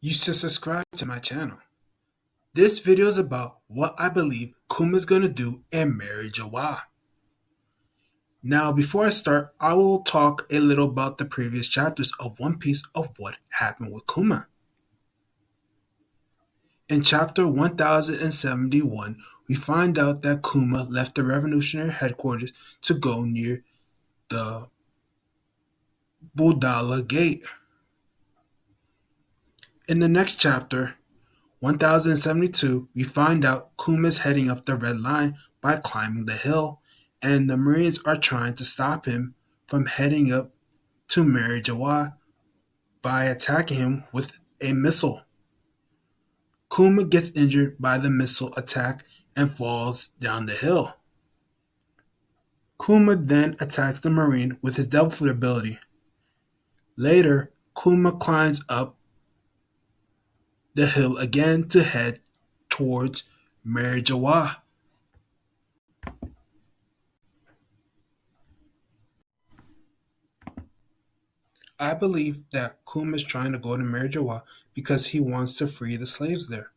You should subscribe to my channel. This video is about what I believe Kuma is going to do in marry Jawa. Now, before I start, I will talk a little about the previous chapters of One Piece of what happened with Kuma. In chapter 1071, we find out that Kuma left the revolutionary headquarters to go near the Budala Gate. In the next chapter, 1072, we find out Kuma is heading up the Red Line by climbing the hill, and the Marines are trying to stop him from heading up to Mary Jawa by attacking him with a missile. Kuma gets injured by the missile attack and falls down the hill. Kuma then attacks the Marine with his Devil Fruit ability. Later, Kuma climbs up the hill again to head towards Mary Jawa. I believe that Kuma is trying to go to Mary because he wants to free the slaves there.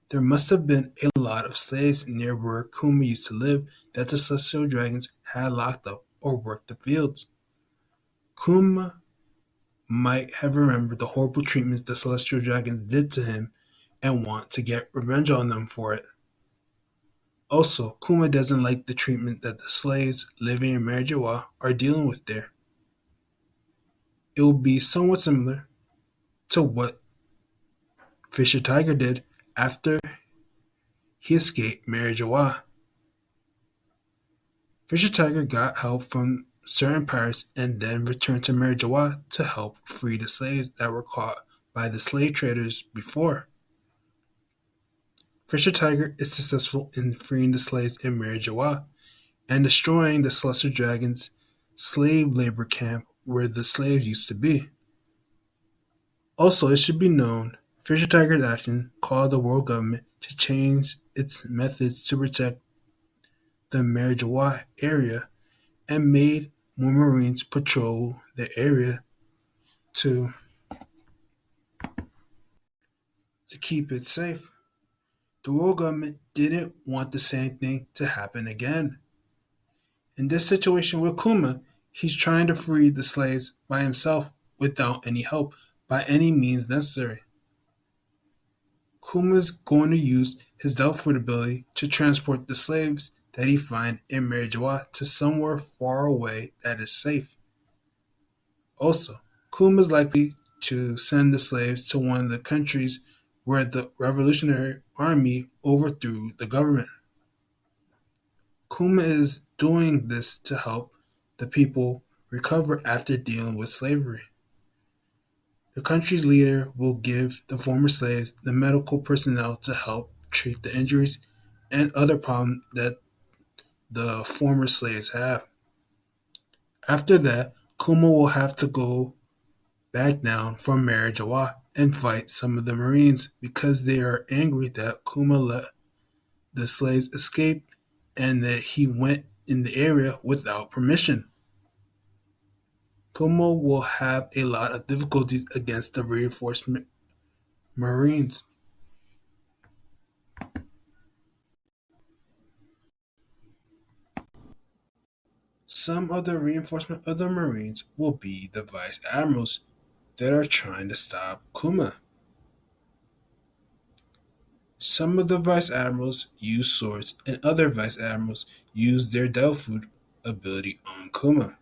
There must have been a lot of slaves near where Kuma used to live that the celestial dragons had locked up or worked the fields. Kuma might have remembered the horrible treatments the celestial dragons did to him and want to get revenge on them for it. Also, Kuma doesn't like the treatment that the slaves living in Mary are dealing with there. It will be somewhat similar to what Fisher Tiger did after he escaped Mary Fisher Tiger got help from certain pirates and then returned to Mary to help free the slaves that were caught by the slave traders before. Fisher Tiger is successful in freeing the slaves in Mary and destroying the Celestial Dragon's slave labor camp where the slaves used to be. Also, it should be known, Fisher Tiger's action caused the world government to change its methods to protect the Mary area and made more Marines patrol the area to keep it safe. The world government didn't want the same thing to happen again. In this situation with Kuma, he's trying to free the slaves by himself without any help by any means necessary. Kuma's going to use his Delphoid ability to transport the slaves that he finds in Mary to somewhere far away that is safe. Also, Kuma is likely to send the slaves to one of the countries where the Revolutionary Army overthrew the government. Kuma is doing this to help the people recover after dealing with slavery. The country's leader will give the former slaves the medical personnel to help treat the injuries and other problems that the former slaves have. After that, Kuma will have to go back down from Mary and fight some of the Marines because they are angry that Kuma let the slaves escape and that he went in the area without permission. Kuma will have a lot of difficulties against the reinforcement Marines. Some of the reinforcement of the Marines will be the Vice Admirals that are trying to stop Kuma. Some of the Vice Admirals use swords and other Vice Admirals use their Delfood ability on Kuma.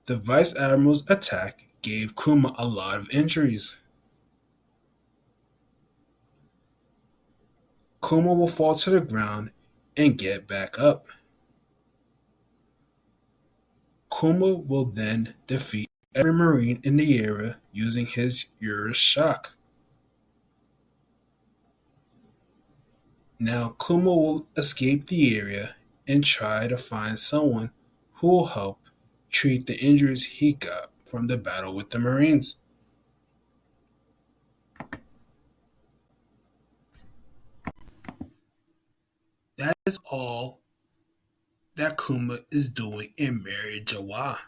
The Vice Admiral's attack gave Kuma a lot of injuries. Kuma will fall to the ground and get back up. Kuma will then defeat every Marine in the area using his Eurus Shock. Now Kuma will escape the area and try to find someone who will help treat the injuries he got from the battle with the Marines. That is all that Kuma is doing in Mary Jawa.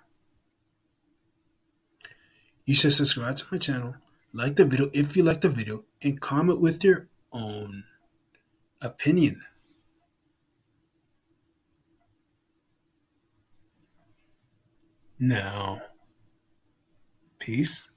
You should subscribe to my channel, like the video if you like the video, and comment with your own opinion. Now, peace.